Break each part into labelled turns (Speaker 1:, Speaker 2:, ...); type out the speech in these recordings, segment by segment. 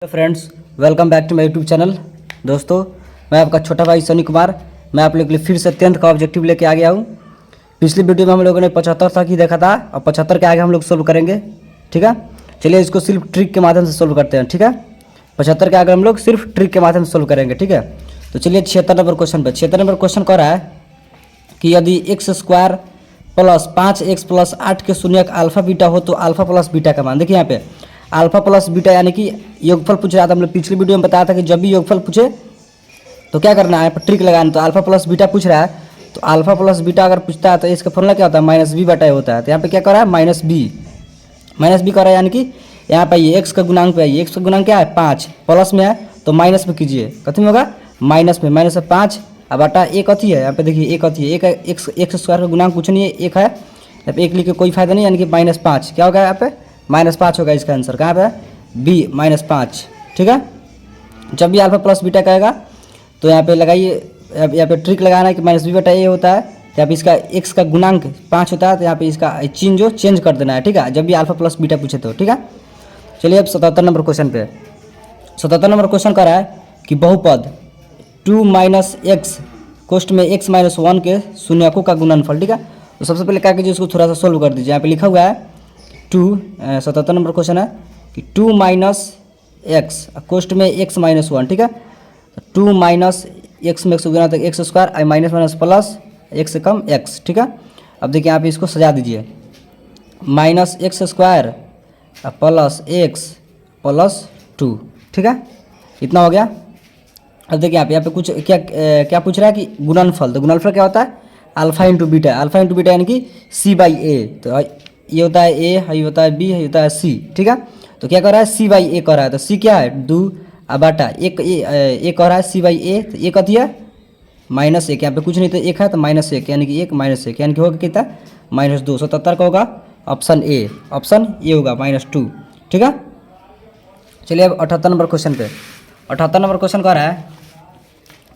Speaker 1: Friends, welcome back to my YouTube channel. दोस्तों, मैं आपका छोटा भाई सनी कुमार। मैं आप लोगों के लिए फिर से 10th का ऑब्जेक्टिव लेके आ गया हूँ। पिछली वीडियो में हम लोगों ने 75 तक ही देखा था और 75 के आगे हम लोग सोल्व करेंगे। ठीक है, चलिए इसको सिर्फ ट्रिक के माध्यम से सोल्व करते हैं। ठीक है, 75 के आगे हम लोग सिर्फ ट्रिक के माध्यम से सोल्व करेंगे। ठीक है, तो चलिए 76 नंबर क्वेश्चन पर। 76 नंबर क्वेश्चन कह रहा है कि यदि x square plus 5x plus 8 के शून्यक अल्फा बीटा हो तो अल्फा प्लस बीटा का मान। देखिए यहाँ पे अल्फा प्लस बीटा यानी कि योगफल पूछ रहा था। हम लोग पिछली वीडियो में बताया था कि जब भी योगफल पूछे तो क्या करना है, ट्रिक लगाना। तो अल्फा प्लस बीटा पूछ रहा है, तो अल्फा प्लस बीटा अगर पूछता है तो इसका फॉर्मूला क्या होता है, माइनस बी बटा ए होता है। तो यहाँ पे क्या कर रहा है, माइनस बी कर रहा है, यानी कि यहाँ पे ये एक्स का गुणांक पे है। एक्स का गुणांक क्या है, 5, प्लस में है तो माइनस में कीजिए, कथी में होगा, माइनस में। माइनस से 5 अब बटा एक अथी है, यहाँ पे देखिए एक अथी है, एक एक्स स्क्वायर का गुणांक कुछ नहीं है, एक है। यहाँ पे एक लिख के कोई फायदा नहीं, यानी कि -5 क्या होगा, यहाँ पे -5 होगा इसका आंसर। कहाँ पे है, बी -5। ठीक है, जब भी अल्फा प्लस बीटा कहेगा तो यहाँ पे लगाइए, यहाँ पे ट्रिक लगाना है कि माइनस बी बटा ए होता है। यहाँ पे इसका एक्स का गुणांक 5 होता है, तो यहाँ पे इसका चिन्ह जो चेंज कर देना है। ठीक है, जब भी अल्फा प्लस बीटा पूछे तो। ठीक है, चलिए अब 77 नंबर क्वेश्चन पे। 77 नंबर क्वेश्चन कर रहा है कि बहुपद 2 - x कोष्ठ में x - 1 के शून्यकों का गुणनफल। ठीक है, तो सबसे पहले क्या कीजिए, इसको थोड़ा सा सोल्व कर दीजिए। यहाँ पे लिखा हुआ है 77 नंबर क्वेश्चन है कि 2 - x कोष्ठ में x - 1। ठीक है, 2 - x में x गुना तक एक्स स्क्वायर, आई माइनस माइनस प्लस x से कम x। ठीक है, अब देखिए यहाँ पे इसको सजा दीजिए, -x square plus x plus 2। ठीक है, इतना हो गया। अब देखिए यहाँ पे कुछ क्या पूछ रहा है कि गुणनफल। तो गुणनफल क्या होता है, alpha into beta. Alpha into beta यानी कि c/a। तो ये होता है a, ये होता है b, ये होता है c। ठीक है, तो क्या कर रहा है, c/a कर रहा है। तो c क्या है, 2 बटा एक, a कर रहा है c/a। तो a कथी है, -1। यहाँ पे कुछ नहीं, तो 1 है तो -1 यानी कि 1 -1 यानी कि होगा कितना, -2। 77 का होगा ऑप्शन ए होगा -2। ठीक है, चलिए अब 78 नंबर क्वेश्चन पे। 78 नंबर क्वेश्चन कह रहा है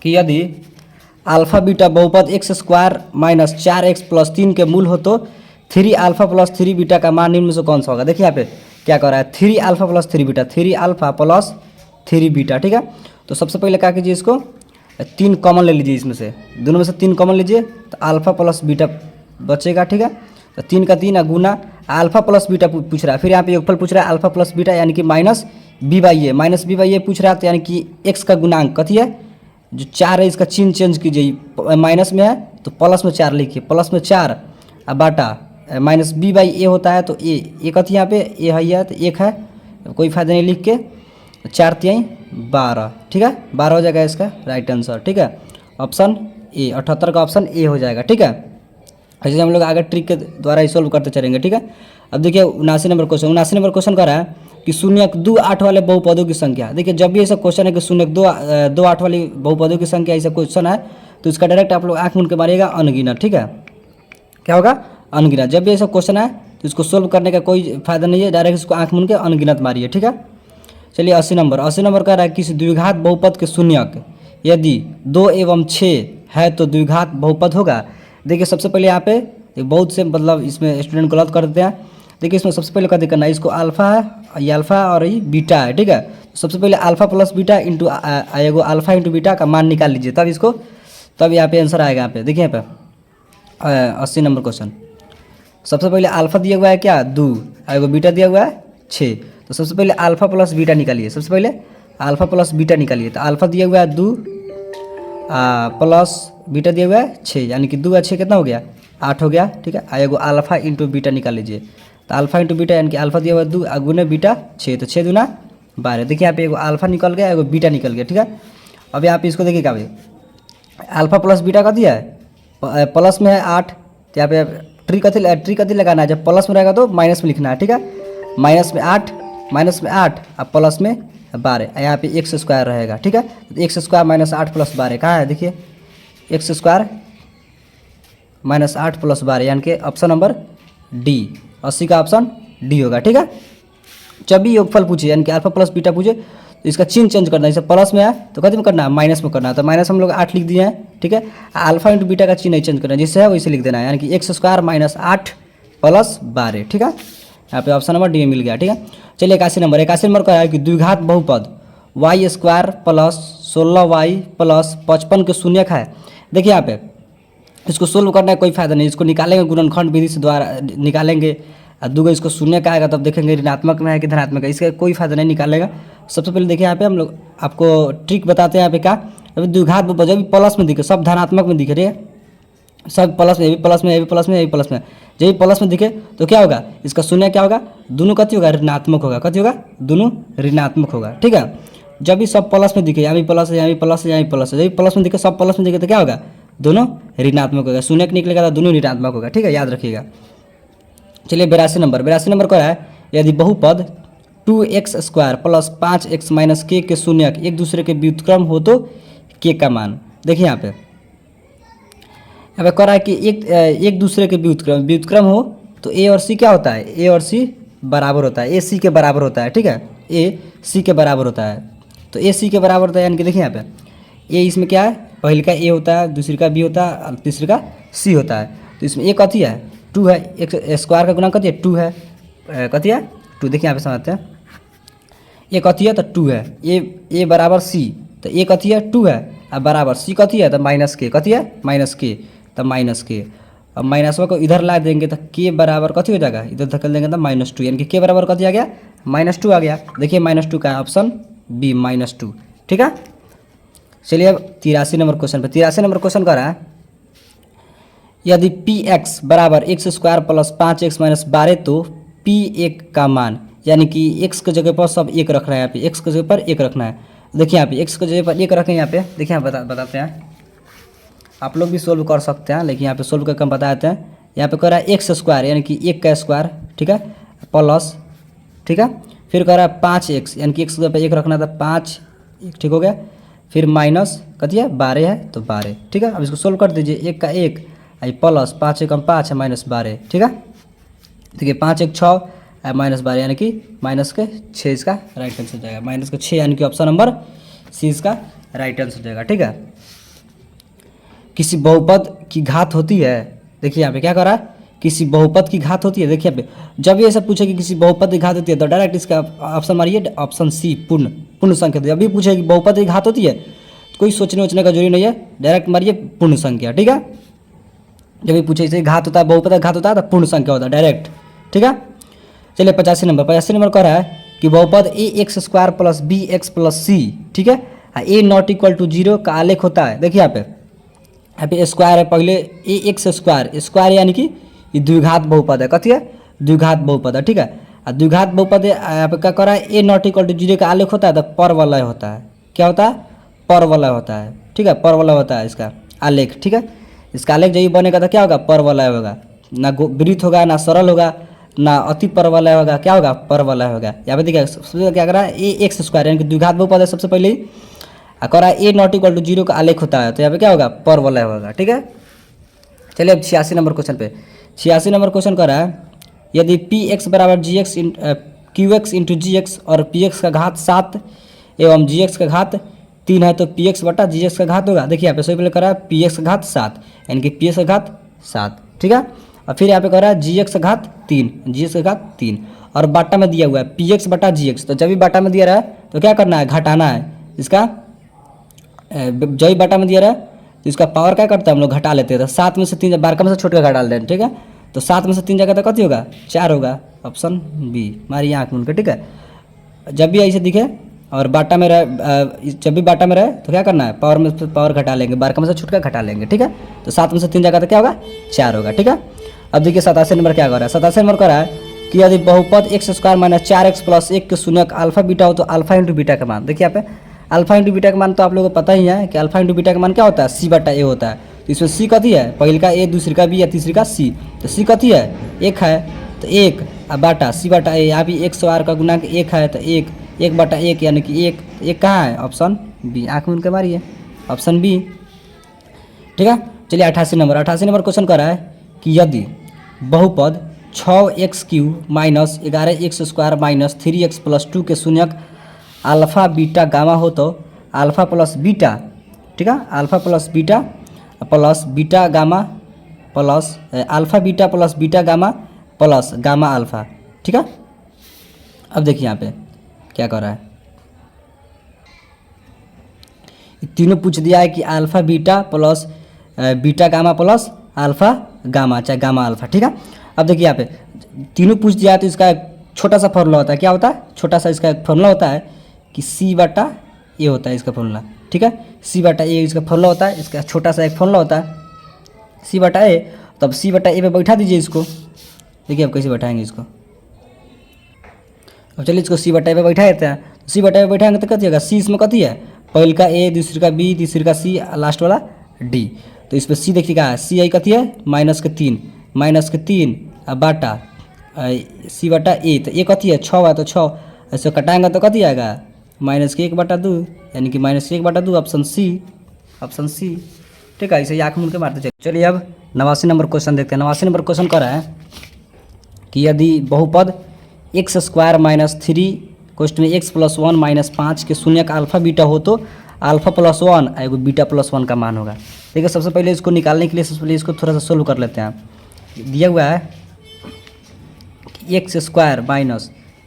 Speaker 1: कि यदि अल्फा बीटा बहुपद x square minus 4x plus 3 के मूल हो तो 3 अल्फा प्लस 3 बीटा का मान निम्न में से कौन सा होगा। देखिए यहाँ पे क्या कर रहा है, 3 alpha plus 3 beta, 3 alpha plus 3 beta. ठीक है, तो सबसे पहले क्या कीजिए, इसको 3 कॉमन ले लीजिए, इसमें से दोनों में से 3 कॉमन लीजिए तो अल्फा प्लस बीटा बचेगा। ठीक है, तो 3 का 3 गुना अल्फा प्लस बीटा पूछ रहा है। फिर यहाँ पे योगफल पूछ रहा है अल्फा प्लस बीटा यानी कि -b/a पूछ रहा है, तो यानी कि x का गुणांक कथी है, जो 4 है इसका चिन्ह चेंज कीजिए, माइनस में है तो प्लस में 4 लिखिए, प्लस में 4 अब बाटा -b/a होता है। तो ए कथी यहाँ पे ए है, तो 1 है, कोई फायदा नहीं लिख के, 4 3 12। ठीक है, 12 हो जाएगा इसका राइट आंसर। ठीक है, ऑप्शन ए, 78 का ऑप्शन ए हो जाएगा। ठीक है, ऐसे हम लोग आगे ट्रिक के द्वारा ही सोल्व करते चलेंगे। ठीक है, अब देखिए 79 नंबर क्वेश्चन। 79 नंबर क्वेश्चन कर रहा है कि शून्यक 2 8 वाले बहुपदों की संख्या। देखिए जब भी ऐसा क्वेश्चन है कि शून्यक 2 8 वाली बहुपदों की संख्या ऐसा क्वेश्चन है तो इसका डायरेक्ट आप लोग आँख मूंद के मारिएगा अनगिनत। ठीक है, क्या होगा, अनगिनत। जब भी ऐसा क्वेश्चन है तो इसको सोल्व करने का कोई फायदा नहीं है, डायरेक्ट इसको आँख मूंद के अनगिनत मारिए। ठीक है, चलिए 80 नंबर कह रहा है किसी द्विघात बहुपद के शून्यक यदि 2 एवं 6 है तो द्विघात बहुपद होगा। देखिए सबसे पहले यहाँ पे बहुत से मतलब इसमें स्टूडेंट गलत कर देते हैं। देखिए इसमें सबसे पहले क्या करना है, इसको अल्फा है, ये अल्फा और ये बीटा है। ठीक है, तो सबसे पहले अल्फा प्लस बीटा इंटू एगो अल्फा इंटू बीटा का मान निकाल लीजिए, तब यहाँ पे आंसर आएगा। यहाँ पे देखिए, यहाँ पे 80 नंबर क्वेश्चन। सबसे पहले अल्फा दिया हुआ है क्या, 2, एगो बीटा दिया हुआ है 6। तो सबसे पहले अल्फा प्लस बीटा निकालिए, सबसे पहले अल्फा प्लस बीटा निकालिए। तो अल्फा दिया हुआ है 2 प्लस बीटा दिया हुआ है 6, यानी कि 2 और 6 कितना हो गया, 8 हो गया। ठीक है, एगो अल्फा इंटू बीटा निकाल लीजिए। तो अल्फा इंटू बीटा यानी कि अल्फा दिया हुआ 2 गुने बीटा 6, तो 6 दूना 12। देखिए यहाँ पे एगो अल्फा निकल गया, एगो बीटा निकल गया। ठीक है, अब यहाँ पे इसको देखिए क्या भाई, अल्फा प्लस बीटा का दिया है, प्लस में है 8, तो यहाँ पे ट्रिक कथी लगाना है, जब प्लस में रहेगा तो माइनस में लिखना है। ठीक है, -8 और प्लस में 12, यहाँ पे एक्स स्क्वायर रहेगा। ठीक है, तो एक्स स्क्वायर -8 + 12 कहाँ है, देखिए एक्स स्क्वायर -8 + 12 यानी कि ऑप्शन नंबर डी, 80 का ऑप्शन डी होगा। ठीक है, जब भी योगफल पूछे यानी कि अल्फा प्लस बीटा पूछे तो इसका चिन्ह चेंज करना है, जैसे प्लस में है तो कथी में करना है, माइनस में करना है। तो माइनस हम लोग 8 लिख दिए हैं। ठीक है, अल्फा इंटू बीटा का चिन्ह नहीं चेंज करना है, जिससे है वैसे लिख देना है, यानी कि x² -8 + 12। ठीक है, यहाँ पे ऑप्शन नंबर डी मिल गया। ठीक है, चलिए 81 नंबर का है कि द्विघात बहुपद y square plus 16y plus 55 के शून्यक है। देखिए यहाँ पे इसको सोल्व करने का कोई फायदा नहीं, इसको निकालेंगे गुणनखंड विधि से द्वारा निकालेंगे। दूगो इसको शून्य का आएगा तब देखेंगे ऋणात्मक में है कि धनात्मक है, इसका कोई फायदा नहीं निकालेगा। सबसे पहले देखिए यहाँ पे हम लोग आपको ट्रिक बताते हैं यहाँ पे क्या। अभी द्विघात बहुपद जब भी प्लस में दिखे सब धनात्मक में दिखे रहे, सब प्लस में, ये भी प्लस में, ये भी प्लस में, ये भी प्लस में, जब भी प्लस में दिखे तो क्या होगा, इसका शून्य क्या होगा, दोनों कथी होगा, ऋणात्मक होगा। कथी होगा, दोनों ऋणात्मक होगा। ठीक है, जब भी सब प्लस में दिखे, यहाँ भी प्लस है, यहाँ भी प्लस है, यहाँ भी प्लस है, जब भी प्लस में दिखे, सब प्लस में दिखे तो क्या होगा, दोनों ऋणात्मक होगा। शून्य निकलेगा तो दोनों ऋणात्मक होगा। ठीक है, याद रखिएगा। चलिए 82 नंबर को है, यदि बहुपद 2x square plus 5x minus k के शून्यक एक दूसरे के व्युत्क्रम हो तो k का मान। देखिए यहाँ पे कह रहा है कि एक दूसरे के व्युत्क्रम हो तो a और c क्या होता है, a और c बराबर होता है, a c के बराबर होता है। ठीक है, a c के बराबर होता है, तो a c के बराबर होता है, यानी कि देखिए यहाँ पे a इसमें क्या है, पहले का a होता है, दूसरी का b होता है और तीसरी का c होता है। तो इसमें a कथी है, 2 है, एक स्क्वायर का गुणा कथी है, 2 है, कथी है 2। देखिए यहाँ पे समझते हैं, a कथी है तो 2 है, a बराबर c, तो a कथी है 2 है, अब बराबर c कथी है तो माइनस k, कथी है माइनस k, तो माइनस k। अब माइनसवा को इधर ला देंगे तो k बराबर कथी हो जाएगा, इधर धकेल देंगे तो -2, यानी कि k बराबर कथी आ गया, -2 आ गया। देखिए -2 का ऑप्शन बी -2। ठीक है, चलिए अब 83 नंबर क्वेश्चन पे। 83 नंबर क्वेश्चन कर रहा है, यदि px बराबर x square plus 5x minus 12 तो p1 का मान, यानी कि x के जगह पर सब 1 रखना है, यहाँ पे x के जगह पर 1 रखना है। देखिए यहाँ पे x के जगह पर 1 रखें, यहाँ पे देखिए यहाँ बताते हैं, आप लोग भी सोल्व कर सकते हैं, लेकिन यहाँ पे सोल्व करके हम बता देते हैं। यहाँ पे कह रहा है एक्स स्क्वायर यानी कि 1 का स्क्वायर, ठीक है, प्लस, ठीक है, फिर कह रहा है 5x यानी कि x के जगह पर 1 रखना था, 5, ठीक हो गया, फिर माइनस कथी है 12 है तो 12। ठीक है, अब इसको सोल्व कर दीजिए, 1 का 1 प्लस 5 एकम 5 है माइनस 12। ठीक है, देखिए 5 1 6 माइनस 12 यानी कि माइनस के 6 इसका राइट आंसर हो जाएगा, माइनस के 6 यानी कि ऑप्शन नंबर सी इसका राइट आंसर हो जाएगा। ठीक है, किसी बहुपद की घात होती है, देखिए यहाँ पे क्या कर रहा है, किसी बहुपद की घात होती है। देखिए यहाँ पे जब ये सब पूछे कि किसी बहुपद की घात होती है तो डायरेक्ट इसका ऑप्शन मारिए, ऑप्शन सी पूर्ण संख्या। जब भी पूछे कि बहुपद की घात होती है तो कोई सोचने का जरूरी नहीं है, डायरेक्ट मारिए पूर्ण संख्या। ठीक है, जब भी पूछे इसे घात होता है, बहुपद का घात होता है तो पूर्ण संख्या होता है डायरेक्ट। ठीक है, चलिए 85 नंबर कह रहा है कि बहुपद a x square plus b x plus c, ठीक है, ए नॉट इक्वल टू 0 का आलेख होता है। देखिए यहाँ पे स्क्वायर है, पहले ए एक्स स्क्वायर यानी कि ये द्विघात बहुपद है, कथी है द्विघात बहुपद है। ठीक है, और द्विघात बहुपद यहाँ पे क्या कर रहा है, ए नॉट इक्वल टू 0 का आलेख होता है तो परवलय होता है। क्या होता है, परवलय होता है। ठीक है, परवलय होता है इसका आलेख। ठीक है, इसका आलेख जब बनेगा तो क्या होगा, परवलय होगा, ना वृत्त होगा, ना सरल होगा, ना अति परवलय होगा, क्या होगा, परवलय होगा। यहाँ पे देखिए सबसे क्या कर रहा है, ए एक्स स्क्वायर यानी कि द्विघात बहुपद है सबसे पहले ही, कह रहा है ए नॉट इक्वल टू 0 का आलेख होता है तो यहाँ पे क्या होगा, परवलय होगा। ठीक है, चलिए अब 86 नंबर क्वेश्चन पे। 86 नंबर क्वेश्चन कर रहा है, यदि पी एक्स बराबर जी एक्स क्यू एक्स इंटू जी एक्स और पी एक्स का घात 7 एवं जी एक्स का घात 3 है तो पी एक्स बटा जी एक्स का घात होगा। देखिए यहाँ पे सबसे पहले कर रहा है पी एक्स का घात 7 यानी कि पी एक्स का घात 7। ठीक है, और फिर यहाँ पे कर रहा है जी एक्स का घात 3, जी एक्स का घात 3, और बाटा में दिया हुआ है पी एक्स बटा जी एक्स। तो जब भी बाटा में दिया रहा है तो क्या करना है, घटाना है इसका, जब भी बाटा में दिया रहा है तो इसका पावर क्या करता है, हम लोग घटा लेते हैं। तो 7 में से 3 बारका में से छोड़ कर घटा लेते हैं। ठीक है, तो 7 में से 3 जगह तो कथी होगा, 4 होगा, ऑप्शन बी मारिए आँख मूंद के। ठीक है, जब भी ऐसे दिखे और बाटा में रहे, जब भी बाटा में रहे तो क्या करना है, पावर में पावर घटा लेंगे, बारका में से छूट कर घटा लेंगे। ठीक है, तो 7 में से 3 जगह तो क्या होगा, 4 होगा। ठीक है, अब देखिए 87 नंबर क्या कर रहा है। 87 नंबर कर रहा है कि यदि बहुपद x square minus 4x plus 1 के शून्यक अल्फा बीटा हो तो अल्फा इंटू बीटा का मान। देखिए यहाँ पे अल्फा इंटू बीटा का मान तो आप लोगों को पता ही है कि अल्फा इंटू बीटा का मान क्या होता है, सी बटा ए होता है। तो इसमें सी कथी है, पहले का ए, दूसरी का बी या तीसरी का सी, तो सी कथी है 1 है तो 1 बाटा सी बटा ए, यहाँ भी 1 और का गुणांक 1 है तो 1 बटा 1 यानी कि 1 कहाँ है, ऑप्शन बी, आँख मूंद के मारिए, ऑप्शन बी। ठीक है, चलिए 88 नंबर क्वेश्चन कर रहा है कि यदि बहुपद 6x³ minus 11x square minus 3x plus 2 के शून्यक अल्फा बीटा गामा हो तो अल्फा प्लस बीटा, ठीक है, alpha plus beta plus beta gamma plus alpha beta plus beta gamma plus gamma alpha. ठीक है, अब देखिए यहाँ पे क्या कर रहा है, तीनों पूछ दिया है कि alpha beta plus beta gamma plus alpha gamma चाहे गामा अल्फा, ठीक है। अब देखिए यहाँ पे तीनों पूछ दिया है तो इसका एक छोटा सा फॉर्मूला होता है, क्या होता है, छोटा सा इसका एक फॉर्मूला होता है कि सी बटा ए होता है इसका फॉर्मूला, ठीक है। सी बटा ए इसका फॉर्मूला होता है, इसका छोटा सा एक फॉर्मूला होता है सी बटा ए। तो अब सी बटा ए पे बैठा दीजिए इसको, देखिए अब कैसे बैठाएंगे इसको। अब चलिए इसको सी बटा ए पे बैठा देते हैं। सी बटा ए पे बैठाएंगे तो कथी होगा, सी इसमें कथी है, पहले का ए, दूसरे का बी, तीसरे का सी, लास्ट वाला डी। तो इस पर सी देखिए क्या है, सी आई कथी है माइनस के तीन बाटा सी बटा ए। तो ए कथी है 6 है, तो 6 ऐसे कटाएंगे तो कथी आएगा -1/2, यानी कि -1/2 ऑप्शन सी, ठीक है। ऐसे ही आँख मूंद के मारते चलिए। चलिए अब 89 नंबर क्वेश्चन देखते हैं। 89 नंबर क्वेश्चन कर रहा है कि यदि बहुपद x² - 3 क्वेश्चन में x + 1 - 5 के शून्य का अल्फा बीटा हो तो अल्फा + 1 एगो बीटा + 1 का मान होगा। देखिए सबसे पहले इसको निकालने के लिए सबसे पहले इसको थोड़ा सा सोल्व कर लेते हैं। दिया हुआ है x² -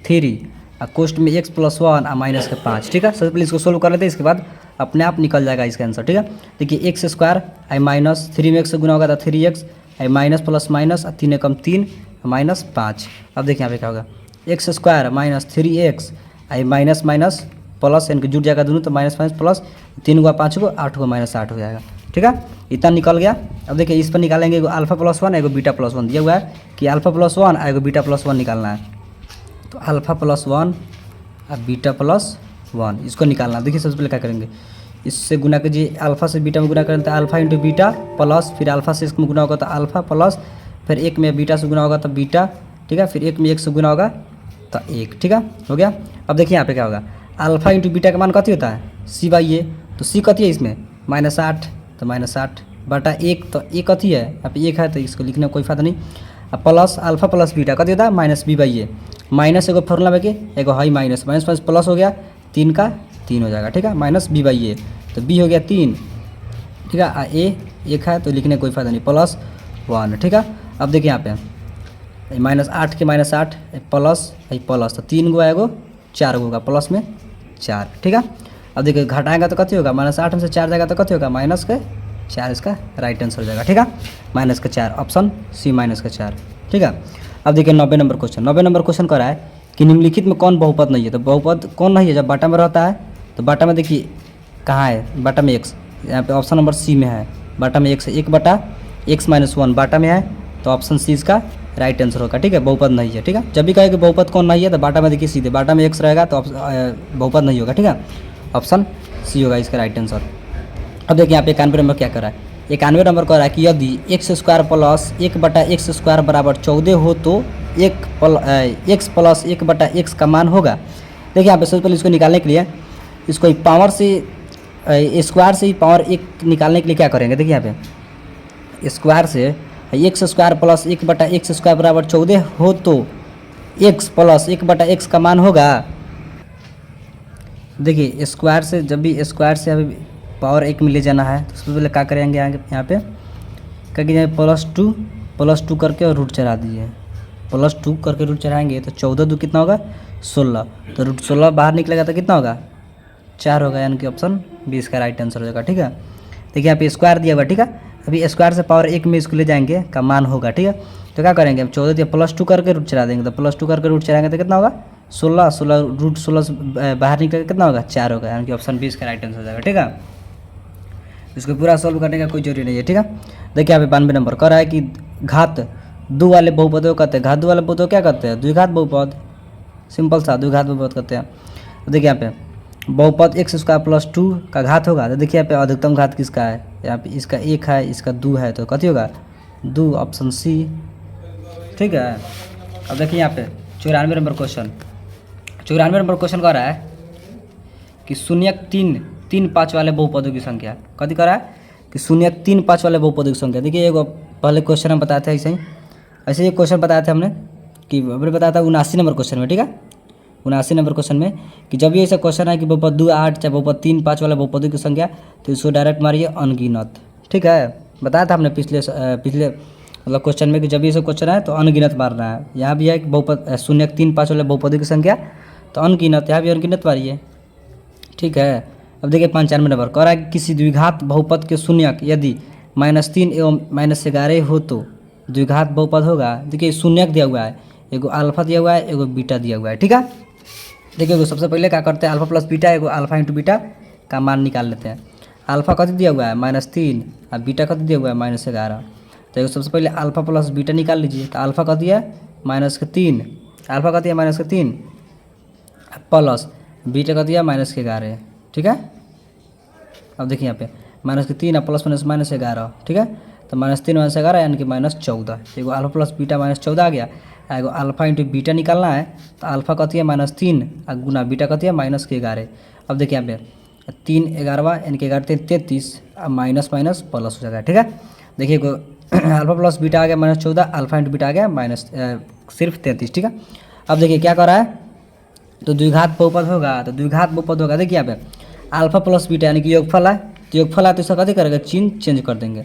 Speaker 1: 3 और क्वेश्चन में x + 1 और -5, ठीक है। सबसे पहले इसको सोल्व कर लेते हैं, इसके बाद अपने आप निकल जाएगा इसका आंसर, ठीक है। देखिए x² आई माइनस 3 में x से गुना होगा तो 3x आई माइनस प्लस माइनस और 3 एकम 3 -5। अब देखिए यहाँ पे क्या होगा, x² - 3x आई माइनस प्लस, यानी कि जुट जाएगा दोनों तो माइनस प्लस 3 गुआ 5 को 8 को -8 हो जाएगा, ठीक है। इतना निकल गया। अब देखिए इस पर निकालेंगे एगो अल्फा + 1 एगो बीटा + 1 दिया हुआ है कि अल्फा + 1 एगो बीटा + 1 निकालना है। तो अल्फा + 1 और बीटा + 1 इसको निकालना। देखिए सबसे पहले क्या करेंगे, इससे गुना कीजिए, अल्फा से बीटा में गुना करें तो अल्फा इंटू बीटा प्लस, फिर अल्फा से इसमें गुना होगा तो अल्फा प्लस, फिर 1 में बीटा से गुना होगा तो बीटा, ठीक है। फिर 1 में 1 से गुना होगा तो 1, ठीक है, हो गया। अब देखिए यहाँ पे क्या होगा, अल्फा इंटू बीटा का मान कथी होता है c/a, तो c कथी है इसमें -8, तो -8 बटा 1, तो a कथी है यहाँ पे 1 है तो इसको लिखने में कोई फायदा नहीं। अब प्लस अल्फा प्लस बीटा कथी होता है -b/a, माइनस एगो फॉर्मूला में के एगो हाई माइनस प्लस हो गया 3 का 3 हो जाएगा, ठीक है, -b/a। तो b हो गया 3, ठीक है, a 1 है तो लिखने कोई फायदा नहीं, +1, ठीक है। अब देखिए यहाँ पे -8 के -8 प्लस तो 3 गो एगो 4 गो होगा, प्लस में 4, ठीक है। अब देखिए घटाएगा तो कथी होगा, -8 में से 4 जाएगा तो कथी होगा -4, इसका राइट आंसर हो जाएगा, ठीक है, -4 ऑप्शन सी -4, ठीक है। अब देखिए 90 नंबर क्वेश्चन। 90 नंबर क्वेश्चन कर रहा है कि निम्नलिखित में कौन बहुपद नहीं है। तो बहुपद कौन नहीं है, जब बाटा में रहता है तो बाटा में देखिए कहाँ है, बाटा में x, यहाँ पे ऑप्शन नंबर सी में है, बाटा में x है, 1/x - 1 बाटा में है तो ऑप्शन सी इसका राइट आंसर होगा, ठीक है, बहुपद नहीं है, ठीक है। जब भी कहे कि बहुपद कौन नहीं है तो बाटा में देखिए सीधे बाटा में x रहेगा तो बहुपद नहीं होगा, ठीक है, ऑप्शन सी होगा इसका राइट आंसर। अब देखिए यहाँ पे 91 नंबर क्या कर रहा है, 91 नंबर कर रहा है कि यदि x² + 1/x² = 14 हो तो x + 1/x का मान होगा। देखिए यहाँ पे सबसे पहले इसको निकालने के लिए इसको पावर से स्क्वायर से ही पावर 1 निकालने के लिए क्या करेंगे, देखिए यहाँ पे स्क्वायर से x² + 1/x² = 14 हो तो x + 1/x का मान होगा। देखिए स्क्वायर से जब भी स्क्वायर से अभी पावर 1 में ले जाना है तो सबसे पहले क्या करेंगे, यहाँ पे क्या कीजिए +2 करके और रूट चढ़ा दीजिए, +2 करके रूट चढ़ाएंगे तो 14×2 कितना होगा 16, तो रूट 16 बाहर निकलेगा तो कितना होगा 4 होगा, यानी कि ऑप्शन बी इसका राइट आंसर हो जाएगा, ठीक है। देखिए यहाँ पे स्क्वायर दिया हुआ, ठीक है, अभी स्क्वायर से पावर 1 में इसको ले जाएंगे का मान होगा, ठीक है। तो क्या करेंगे, हम 14 दिया +2 करके रूट चढ़ा देंगे, तो +2 करके रूट चढ़ाएंगे तो कितना होगा 16 रूट 16 बाहर निकलेगा कितना होगा 4 होगा, यानी कि ऑप्शन बी इसका राइट आंसर हो जाएगा, ठीक है। इसको पूरा सॉल्व करने का कोई जरूरी नहीं है, ठीक है। देखिए यहाँ पे 92 नंबर कह रहा है कि घात 2 वाले बहुपदों को कहते हैं, घात 2 वाले बहुपदों क्या कहते हैं, द्विघात बहुपद, सिंपल सा द्विघात बहुपद कहते हैं। तो देखिए यहाँ पे बहुपद x² + 2 का घात होगा, तो देखिए यहाँ पे अधिकतम घात किसका है, यहाँ पे इसका 1 है, इसका 2 है, तो कथी होगा 2, ऑप्शन सी, ठीक है। अब देखिए यहाँ पे 94 नंबर क्वेश्चन। 94 नंबर क्वेश्चन कह रहा है कि 0.335 वाले बहुपदों की संख्या, कथी कर रहा है कि 0.35 वाले बहुपदों की संख्या। देखिए एगो पहले क्वेश्चन हम बताए थे ऐसे ही क्वेश्चन बताए थे हमने कि हमने बताया था 79 नंबर क्वेश्चन में, ठीक है, 79 नंबर क्वेश्चन में कि जब भी ऐसा क्वेश्चन है कि बहुपद 2, 8 चाहे बहुपद 3, 5 वाले बहुपदों की संख्या तो इसको डायरेक्ट मारिए अनगिनत, ठीक है, बताया था हमने पिछले मतलब क्वेश्चन में कि जब ये सब क्वेश्चन है तो अनगिनत मारना है। यहाँ भी है कि बहुपद शून्य 3 5 वाले बहुपदी की संख्या तो अनगिनत, यहाँ भी अनगिनत मारिए। ठीक है। अब देखिए 95 नंबर कह रहा है कि किसी द्विघात बहुपद के शून्यक यदि -3 एवं -11 हो तो द्विघात बहुपद होगा। देखिए शून्यक दिया हुआ है, एगो अल्फा दिया हुआ है, एगो बीटा दिया हुआ है। ठीक है। देखिए सबसे पहले क्या करते हैं, अल्फा प्लस बीटा, एगो अल्फा इंटू बीटा का मान निकाल लेते हैं। अल्फा कति दिया हुआ है -3 और बीटा कति दिया हुआ है -11। तो सबसे पहले अल्फा प्लस बीटा निकाल लीजिए। तो अल्फा कति है -3, अल्फा कति है -3 प्लस बीटा कति है -11। ठीक है। अब देखिए यहाँ पे -3 प्लस -11। ठीक है। तो -3 -11 यानी कि -14। एगो अल्फा प्लस बीटा -14 आ गया। एगो अल्फा इंटू बीटा निकालना है तो अल्फा कति है -3 और गुना बीटा कति है -11। अब देखिए यहाँ पे 3 11वां यानी कि 11 33 माइनस माइनस प्लस हो जाएगा। ठीक है। देखिए अल्फा प्लस बीटा आ गया -14, अल्फा इंटू बीटा आ गया सिर्फ 33। ठीक है। अब देखिए क्या कर रहा है, तो द्विघात बहुपद होगा। तो द्विघात बहुपद होगा, देखिए यहाँ पे अल्फा प्लस बीटा यानी कि योगफल है। तो योगफल है तो इसका कति करेगा, चिन्ह चेंज कर देंगे।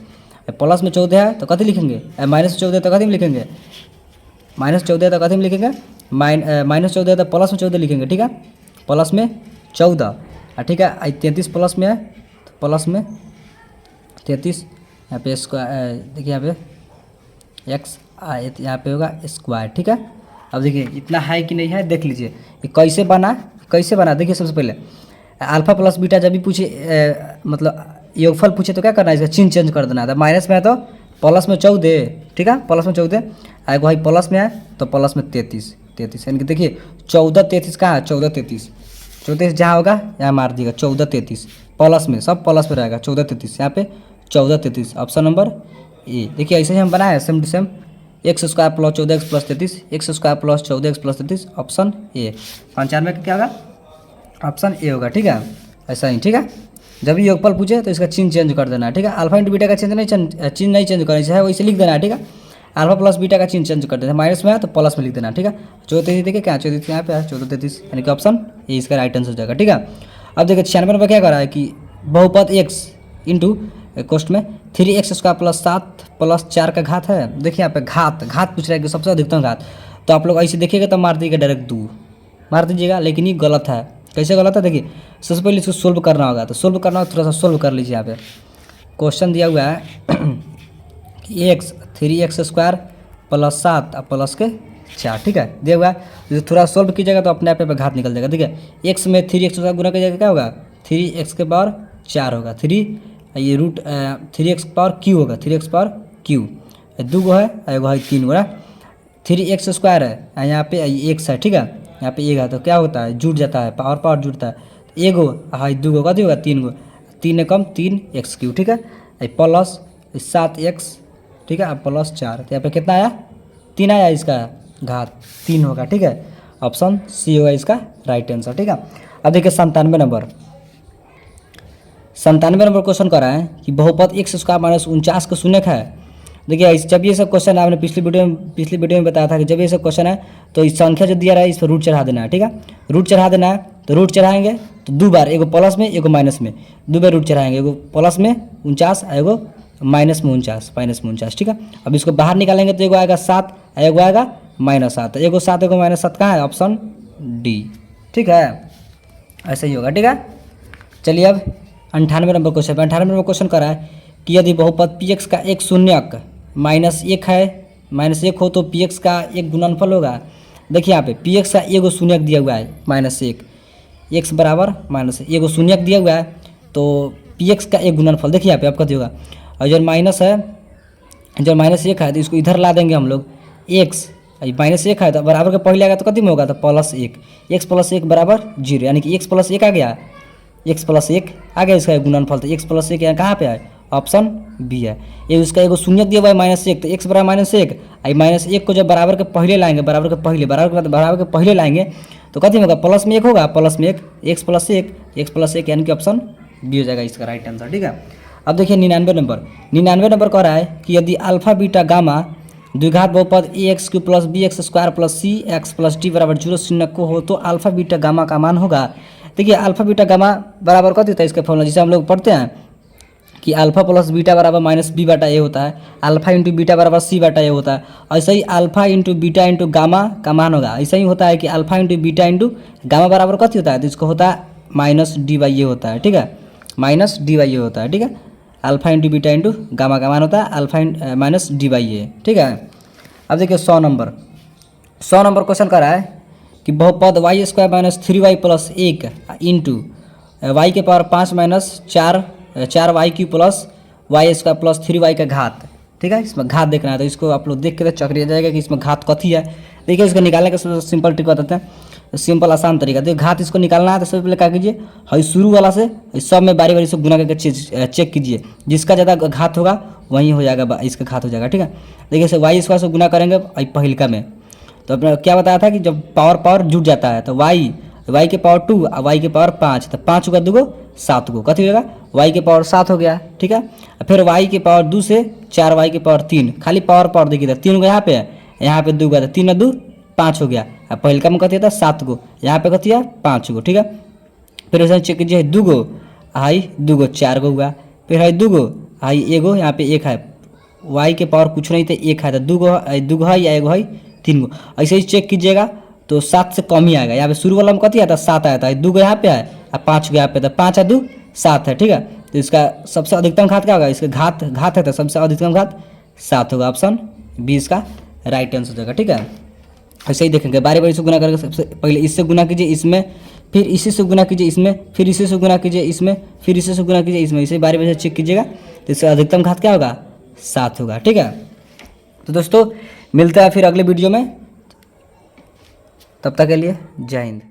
Speaker 1: प्लस में 14 है तो कति लिखेंगे, -14 तो कति में लिखेंगे, -14 तो कति में लिखेंगे, -14 तो प्लस में 14 लिखेंगे। ठीक है। प्लस में 14। ठीक है। 33 प्लस में है तो प्लस में 33, यहाँ पे स्क्वायर, देखिए यहाँ पे एक्स यहाँ पे होगा स्क्वायर। ठीक है। अब देखिए इतना है कि नहीं है, देख लीजिए ये कैसे बना, कैसे बना। देखिए सबसे पहले अल्फा प्लस बीटा जब भी पूछे मतलब योगफल पूछे तो क्या करना है, इसका चिन्ह चेंज कर देना है। माइनस में है तो प्लस में 14। ठीक है। प्लस में 14 आएगा, भाई प्लस में है तो प्लस में 33 यानी कि देखिए 14 33 कहाँ है, 14 33 जहाँ होगा यहाँ मार दिएगा 14 33 प्लस में, सब प्लस में रहेगा 14 33, यहाँ पे 14 33 ऑप्शन नंबर ए। देखिए ऐसे ही हम बनाए same to same, x square plus 14x plus 33, x square plus 14x plus 33 option A. 95 का क्या होगा, ऑप्शन ए होगा। ठीक है। ऐसा ही। ठीक है। जब भी योगफल पूछे तो इसका चिन्ह चेंज कर देना है। ठीक है। अल्फा इंटू बीटा का चिन्ह नहीं चेंज करना चाहिए, वैसे लिख देना है। ठीक है। अल्फा प्लस बीटा का चिन्ह चेंज कर देना है, माइनस में है तो प्लस में लिख देना। ठीक है। 14 देखिए क्या 14 यहाँ पे है 14 33 यानी कि ऑप्शन ए इसका राइट आंसर हो जाएगा। ठीक है। अब देखिए 96 में क्या कर रहा है कि बहुपद एक्स इंटू कोष्ट में 3x स्क्वायर प्लस 7 प्लस 4 का घात है। देखिए यहाँ पे घात पूछ रहा है कि सबसे अधिकतम घात। तो आप लोग ऐसे देखिएगा तो मार दीजिएगा डायरेक्ट 2 मार दीजिएगा, लेकिन ये गलत है। कैसे गलत है, देखिए सबसे पहले इसको सोल्व करना होगा। तो सोल्व करना होगा, थोड़ा सा सोल्व कर लीजिए। यहाँ पे क्वेश्चन दिया हुआ है कि 3x स्क्वायर प्लस 7 प्लस के 4। ठीक है। दिया हुआ है, जैसे थोड़ा सोल्व कीजिएगा तो अपने आप पे घात निकल जाएगा। ठीक है। x में 3x स्क्वायर गुना कीजिएगा क्या होगा, 3x के पावर 4 होगा। 3 ये रूट 3x पावर क्यू होगा, 3x पावर क्यू। 2 गो है, एगो है 3 गो ना। 3x स्क्वायर है, यहाँ पे x है। ठीक है। यहाँ पे 1 है तो क्या होता है, जुड़ जाता है, पावर जुड़ता है। एगो है 2 गो कति होगा 3 गो, 3 कम 3x क्यू। ठीक है। Plus 7x। ठीक है। प्लस 4 तो यहाँ पे कितना आया, 3 आया, इसका घात 3 होगा। ठीक है। ऑप्शन सी होगा इसका राइट आंसर। ठीक है। अब देखिए 97 नंबर क्वेश्चन कर रहा है कि बहुपद x स्क्वायर माइनस 49 का शून्यक है। देखिए जब ये सब क्वेश्चन आपने पिछली वीडियो में बताया था कि जब ये सब क्वेश्चन है तो इस संख्या जो दिया रहा है इस पर रूट चढ़ा देना है। ठीक है। रूट चढ़ा देना है तो रूट चढ़ाएंगे तो 2 बार, एगो प्लस में एगो माइनस में, 2 बार रूट चढ़ाएंगे, एगो प्लस में 49 एगो माइनस में 49। ठीक है। अब इसको बाहर निकालेंगे तो एगो आएगा 7, एगो आएगा -7, एगो 7 एगो -7 कहाँ है, ऑप्शन डी। ठीक है। ऐसा ही होगा। ठीक है। चलिए अब 98 नंबर क्वेश्चन। 98 नंबर क्वेश्चन कर रहा है कि यदि बहुपद px का एक शून्यक -1 है, -1 हो तो px का एक गुणनफल होगा। देखिए यहाँ पे px का एगो शून्यक दिया हुआ है -1, x बराबर -1 एगो शून्यक दिया हुआ है तो px का एक गुणनफल देखिए यहाँ पे आपका होगा। और जब माइनस है, जब -1 है तो इसको इधर ला देंगे हम लोग, x -1 है तो बराबर के पहले आएगा तो कति में होगा, तो +1, x + 1 बराबर 0 यानी कि x + 1 आ गया, x + 1 आ गया इसका गुणनफल। तो x + 1 यहाँ कहाँ पे है, ऑप्शन बी है। ये उसका एगो शून्यक दिया हुआ है -1 तो x बराबर -1, -1 को जब बराबर के पहले लाएंगे, बराबर के पहले लाएंगे तो कति में होगा, प्लस में 1 होगा, प्लस में 1, x + 1 यानी कि ऑप्शन बी हो जाएगा इसका राइट आंसर। ठीक है। अब देखिए 99 नंबर कह रहा है कि यदि अल्फा बीटा गामा द्विघात बहुपद ax³ + bx² + cx + d बराबर 0 शून्य को हो तो अल्फा बीटा गामा का मान होगा। देखिए अल्फा बीटा गामा बराबर कति होता है इसका फॉर्मूला, जिसे हम लोग पढ़ते हैं कि अल्फा प्लस बीटा बराबर माइनस बी बटा ए होता है, अल्फा इंटू बीटा बराबर सी बटा ए होता है। ऐसे ही alpha into beta into gamma का मान होगा, ऐसा ही होता है कि alpha into beta into gamma बराबर कथी होता है, तो इसको होता है माइनस डी बाई ए होता है, ठीक है, माइनस डी बाई ए होता है, ठीक है। Alpha into beta into gamma का मान होता है अल्फा माइनस डी बाई ए, ठीक है। अब देखिए 100 नंबर क्वेश्चन कर रहा है कि बहुपद y square minus 3y plus 1 into y के power 5 minus 4 y q plus y square plus 3y का घात, ठीक है। इसमें घात देखना है, तो इसको आप लोग देख के तो चक्रिया जाएगा कि इसमें घात कथी है। देखिए इसको निकालने का सबसे सिंपल ट्रिक बताते हैं, सिंपल आसान तरीका। तो घात इसको निकालना है तो सबसे पहले क्या कीजिए, हई शुरू वाला से सब में बारी बारी से गुना करके चेक कीजिए, जिसका ज़्यादा घात होगा वही हो जाएगा, इसका घात हो जाएगा, ठीक है। देखिए इसे वाई स्क्वायर से गुना करेंगे पहिलका में, तो अपना क्या बताया था कि जब पावर जुट जाता है तो वाई के पावर 2 और वाई के पावर 5, तो 5 होगा 2 7 गो कथी होगा, वाई के पावर 7 हो गया, ठीक है। फिर वाई के पावर 2 से 4 वाई के पावर 3, खाली पावर देखिए 3 गो यहाँ पे है, यहाँ पे 2 गया, 3 और 2 5 हो गया। अब पहिलका में कथी था 7 गो, यहाँ पे कथी है 5 गो, ठीक है। फिर वैसे चेक कीजिए 2 गो हाई 2 गो 4 गो हुआ, फिर है 2 गो हाई 1 गो, यहाँ पे 1 है, वाई के पावर कुछ नहीं थे 1 है, तो 2 गो है या 1 गो है 3 गो, ऐसे ही चेक कीजिएगा तो 7 से कम ही आएगा। यहाँ पे शुरू वाला में कथी आता है 7 आया था, 2 गो यहाँ पे है और 5 गो यहाँ पे, तो 5 है 2 7 है, ठीक है। तो इसका सबसे अधिकतम घात क्या होगा, इसका घात है तो सबसे अधिकतम घात 7 होगा, ऑप्शन बी इसका राइट आंसर हो जाएगा, ठीक है। ऐसे ही देखेंगे बारी बारी से गुना करके, सबसे पहले इससे गुना कीजिए इसमें, फिर इसी से गुना कीजिए इसमें, फिर इसी से गुना कीजिए इसमें, फिर इसी से गुना कीजिए इसमें, इसे बारी बारी से चेक कीजिएगा तो इसका अधिकतम घात क्या होगा 7 होगा, ठीक है। तो दोस्तों मिलता है फिर अगले वीडियो में, तब तक के लिए जय हिंद।